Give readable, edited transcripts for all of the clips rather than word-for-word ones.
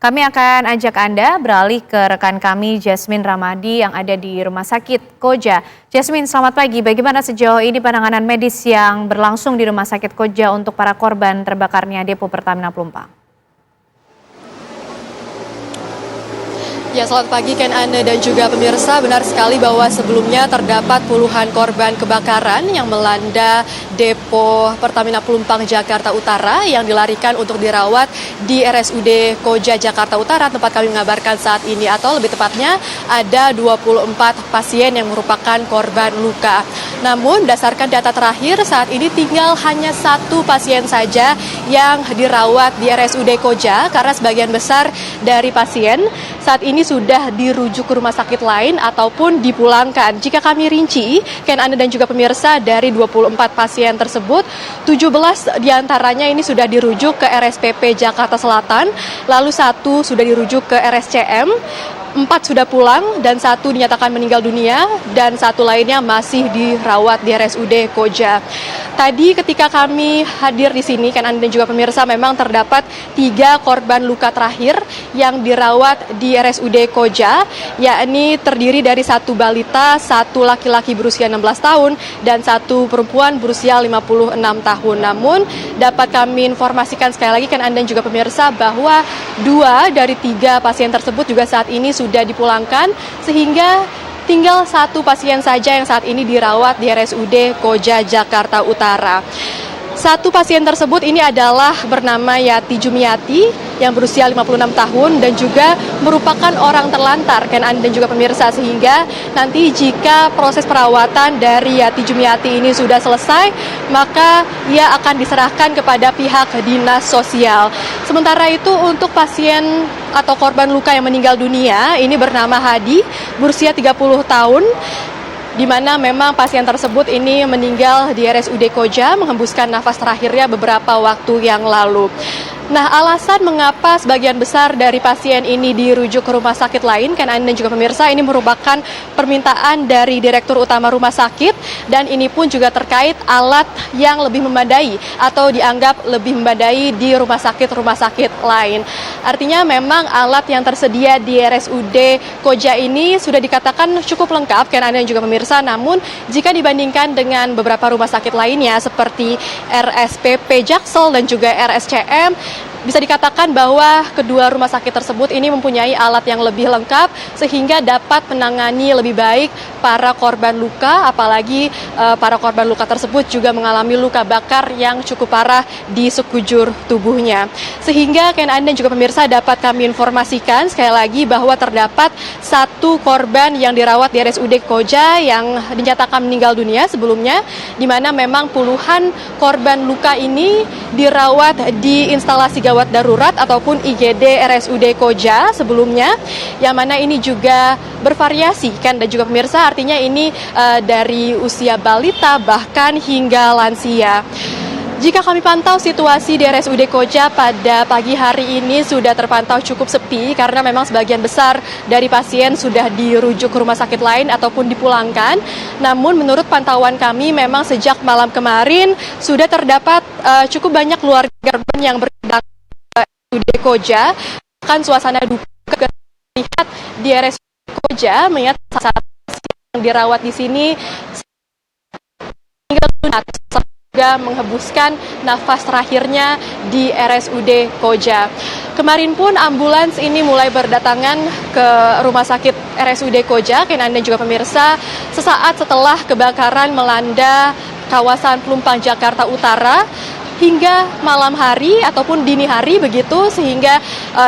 Kami akan ajak Anda beralih ke rekan kami Jasmine Ramadi yang ada di Rumah Sakit Koja. Jasmine, selamat pagi. Bagaimana sejauh ini penanganan medis yang berlangsung di Rumah Sakit Koja untuk para korban terbakarnya depo Pertamina Pelumpang? Ya, selamat pagi Ken Anda dan juga pemirsa. Benar sekali bahwa sebelumnya terdapat puluhan korban kebakaran yang melanda depo Pertamina Pelumpang Jakarta Utara yang dilarikan untuk dirawat di RSUD Koja Jakarta Utara, tempat kami mengabarkan saat ini, atau lebih tepatnya ada 24 pasien yang merupakan korban luka. Namun berdasarkan data terakhir saat ini tinggal hanya satu pasien saja yang dirawat di RSUD Koja karena sebagian besar dari pasien saat ini sudah dirujuk ke rumah sakit lain ataupun dipulangkan. Jika kami rinci, Ken Anda dan juga pemirsa, dari 24 pasien tersebut, 17 diantaranya ini sudah dirujuk ke RSPP Jakarta Selatan, lalu 1 sudah dirujuk ke RSCM, 4 sudah pulang dan 1 dinyatakan meninggal dunia dan 1 lainnya masih dirawat di RSUD Koja. Tadi ketika kami hadir di sini, kan Anda dan juga pemirsa, memang terdapat 3 korban luka terakhir yang dirawat di RSUD Koja, yakni terdiri dari 1 balita, 1 laki-laki berusia 16 tahun, dan 1 perempuan berusia 56 tahun. Namun dapat kami informasikan sekali lagi, kan Anda dan juga pemirsa, bahwa 2 dari 3 pasien tersebut juga saat ini sudah dipulangkan, sehingga tinggal 1 pasien saja yang saat ini dirawat di RSUD Koja Jakarta Utara. 1 pasien tersebut ini adalah bernama Yati Jumiati yang berusia 56 tahun dan juga merupakan orang terlantar, kan Anda dan juga pemirsa, sehingga nanti jika proses perawatan dari Yati Jumiati ini sudah selesai, maka ia akan diserahkan kepada pihak dinas sosial. Sementara itu untuk pasien atau korban luka yang meninggal dunia ini bernama Hadi, berusia 30 tahun, di mana memang pasien tersebut ini meninggal di RSUD Koja menghembuskan nafas terakhirnya beberapa waktu yang lalu. Nah, alasan mengapa sebagian besar dari pasien ini dirujuk ke rumah sakit lain, kan Anda dan juga pemirsa, ini merupakan permintaan dari Direktur Utama Rumah Sakit, dan ini pun juga terkait alat yang lebih memadai atau dianggap lebih memadai di rumah sakit lain. Artinya memang alat yang tersedia di RSUD Koja ini sudah dikatakan cukup lengkap, kan Anda dan juga pemirsa, namun jika dibandingkan dengan beberapa rumah sakit lainnya seperti RSPP Jaksel dan juga RSCM, bisa dikatakan bahwa kedua rumah sakit tersebut ini mempunyai alat yang lebih lengkap sehingga dapat menangani lebih baik para korban luka, apalagi para korban luka tersebut juga mengalami luka bakar yang cukup parah di sekujur tubuhnya. Sehingga kan Anda juga pemirsa dapat kami informasikan sekali lagi bahwa terdapat 1 korban yang dirawat di RSUD Koja yang dinyatakan meninggal dunia sebelumnya, di mana memang puluhan korban luka ini dirawat di instalasi gawat darurat ataupun IGD RSUD Koja sebelumnya, yang mana ini juga bervariasi, kan, dan juga pemirsa, artinya ini dari usia balita bahkan hingga lansia. Jika kami pantau situasi di RSUD Koja pada pagi hari ini sudah terpantau cukup sepi karena memang sebagian besar dari pasien sudah dirujuk ke rumah sakit lain ataupun dipulangkan. Namun menurut pantauan kami memang sejak malam kemarin sudah terdapat cukup banyak keluarga korban yang berdatangan ke RSUD Koja. Bahkan suasana duka terlihat di RSUD Koja, melihat saat yang dirawat di sini hingga juga menghembuskan nafas terakhirnya di RSUD Koja. Kemarin pun ambulans ini mulai berdatangan ke rumah sakit RSUD Koja, kan Anda juga pemirsa, sesaat setelah kebakaran melanda kawasan Pelumpang Jakarta Utara hingga malam hari ataupun dini hari begitu, sehingga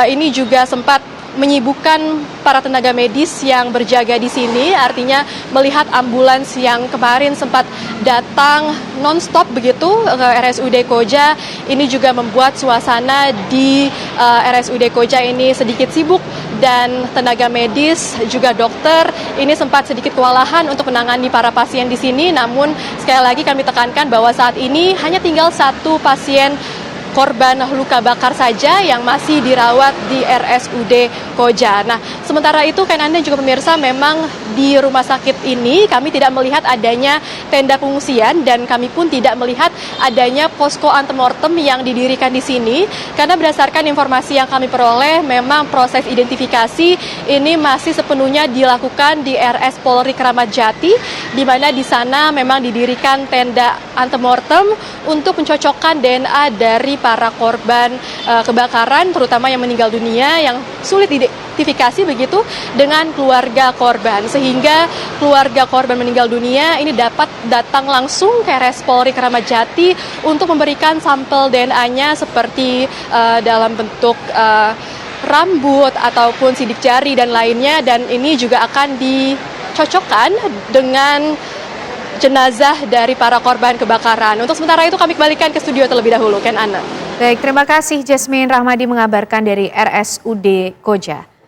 ini juga sempat menyibukkan para tenaga medis yang berjaga di sini. Artinya melihat ambulans yang kemarin sempat datang non-stop begitu ke RSUD Koja, ini juga membuat suasana di RSUD Koja ini sedikit sibuk, dan tenaga medis juga dokter ini sempat sedikit kewalahan untuk menangani para pasien di sini. Namun sekali lagi kami tekankan bahwa saat ini hanya tinggal 1 pasien korban luka bakar saja yang masih dirawat di RSUD Koja. Nah, sementara itu kan Anda juga pemirsa, memang di rumah sakit ini kami tidak melihat adanya tenda pengungsian dan kami pun tidak melihat adanya posko antemortem yang didirikan di sini, karena berdasarkan informasi yang kami peroleh memang proses identifikasi ini masih sepenuhnya dilakukan di RS Polri Kramat Jati, di mana di sana memang didirikan tenda antemortem untuk mencocokkan DNA dari para korban kebakaran, terutama yang meninggal dunia yang sulit identifikasi begitu dengan keluarga korban, sehingga keluarga korban meninggal dunia ini dapat datang langsung ke RS Polri Kramat Jati untuk memberikan sampel DNA-nya seperti dalam bentuk rambut ataupun sidik jari dan lainnya, dan ini juga akan dicocokkan dengan jenazah dari para korban kebakaran. Untuk sementara itu kami kembalikan ke studio terlebih dahulu, Ken Ana. Baik, terima kasih Jasmine Rahmadi mengabarkan dari RSUD Koja.